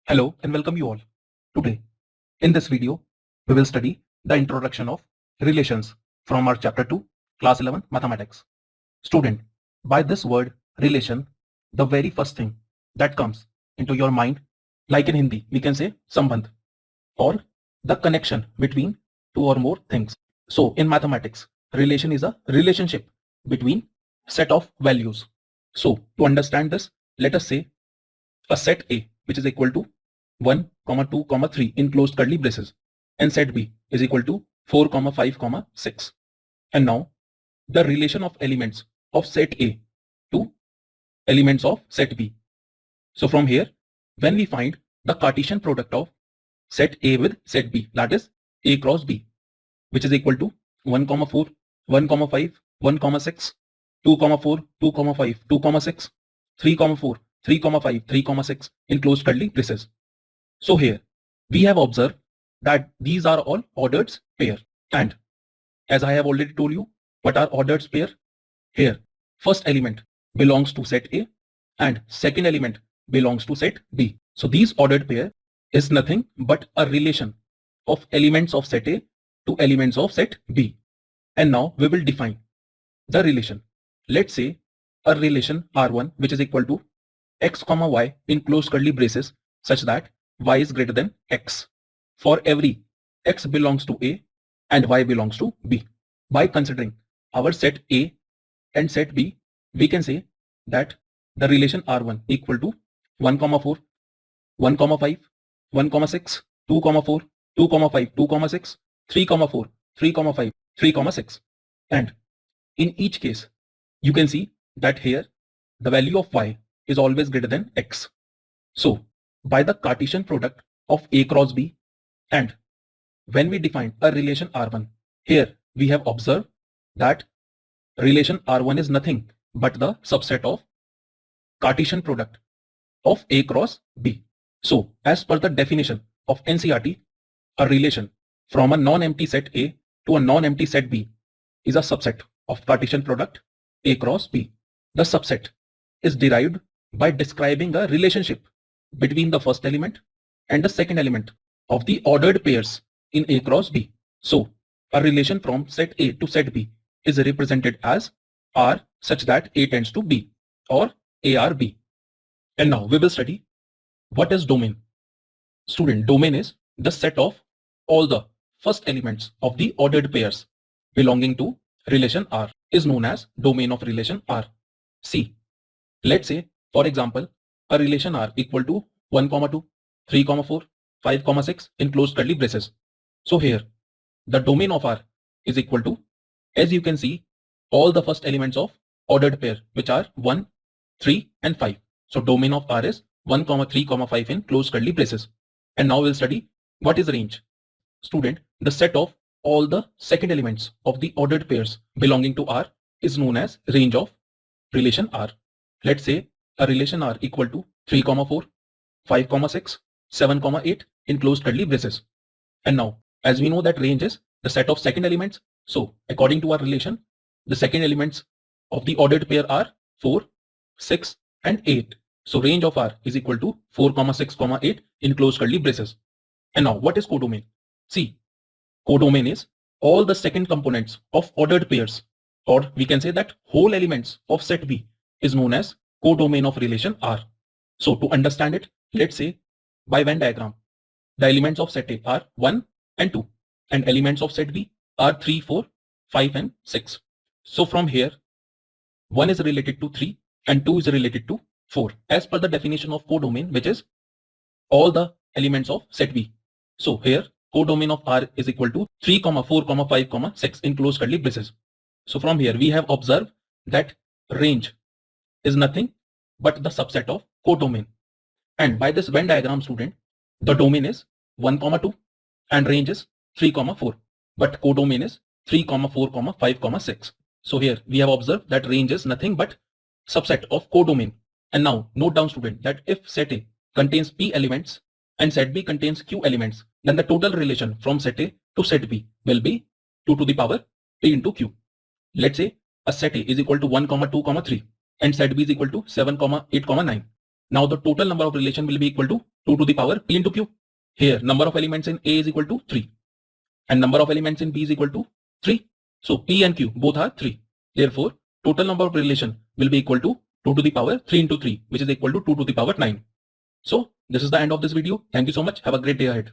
Hello and welcome you all. Today, in this video, we will study the introduction of relations from our chapter 2, class 11 mathematics. Student, by this word relation, the very first thing that comes into your mind, like in Hindi, we can say sambandh or the connection between two or more things. So in mathematics, relation is a relationship between set of values. So to understand this, let us say a set A which is equal to 1, 2, 3 in closed curly braces, and set B is equal to 4, 5, 6. And now the relation of elements of set A to elements of set B. So from here, when we find the Cartesian product of set A with set B, that is A cross B, which is equal to 1, 4, 1, 5, 1, 6, 2, 4, 2, 5, 2, 6, 3, 4, 3, 5, 3, 6 in closed curly braces. So here we have observed that these are all ordered pair, and as I have already told you, what are ordered pair? Here first element belongs to set A and second element belongs to set B. So these ordered pair is nothing but a relation of elements of set A to elements of set B. And now we will define the relation. Let's say a relation R1 which is equal to x comma y in closed curly braces such that y is greater than x for every x belongs to A and y belongs to B. By considering our set A and set B, we can say that the relation R1 equal to 1, 4, 1, 5, 1, 6, 2, 4, 2, 5, 2, 6, 3, 4, 3, 5, 3, 6. And in each case, you can see that here the value of y is always greater than x. So by the Cartesian product of A cross B, and when we define a relation R1, here we have observed that relation R1 is nothing but the subset of Cartesian product of A cross B. So as per the definition of NCERT, a relation from a non-empty set A to a non-empty set B is a subset of Cartesian product A cross B. The subset is derived by describing a relationship between the first element and the second element of the ordered pairs in A cross B. So a relation from set A to set B is represented as R such that A tends to B or ARB. And now we will study what is domain. Student, domain is the set of all the first elements of the ordered pairs belonging to relation R is known as domain of relation R. See, let's say for example a relation R equal to 1, 2, 3, 4, 5, 6 in closed curly braces. So here the domain of R is equal to, as you can see, all the first elements of ordered pair which are 1, 3 and 5. So domain of R is 1, 3, 5 in closed curly braces. And now we'll study what is range. Student, the set of all the second elements of the ordered pairs belonging to R is known as range of relation R. Let's say a relation R equal to 3, 4, 5, 6, 7, 8 in closed curly braces. And now, as we know that range is the set of second elements, so according to our relation, the second elements of the ordered pair are 4, 6 and 8. So range of R is equal to 4, 6, 8 in closed curly braces. And now what is codomain? See, codomain is all the second components of ordered pairs, or we can say that whole elements of set B is known as codomain of relation R. So to understand it, let's say by Venn diagram, the elements of set A are 1 and 2 and elements of set B are 3, 4, 5 and 6. So from here, 1 is related to 3 and 2 is related to 4 as per the definition of codomain, which is all the elements of set B. So here codomain of R is equal to 3, 4, 5, 6 in closed curly braces. So from here we have observed that range is nothing but the subset of codomain. And by this Venn diagram, student, the domain is 1, 2 and range is 3, 4, but codomain is 3, 4, 5, 6. So here we have observed that range is nothing but subset of codomain. And now note down, student, that if set A contains P elements and set B contains Q elements, then the total relation from set A to set B will be 2 to the power P into Q. Let's say a set A is equal to 1, 2, 3 and set B is equal to 7, 8, 9. Now the total number of relation will be equal to 2 to the power p into q. Here number of elements in A is equal to 3 and number of elements in B is equal to 3. So p and q both are 3. Therefore, total number of relation will be equal to 2 to the power 3 into 3, which is equal to 2 to the power 9. So this is the end of this video. Thank you so much. Have a great day ahead.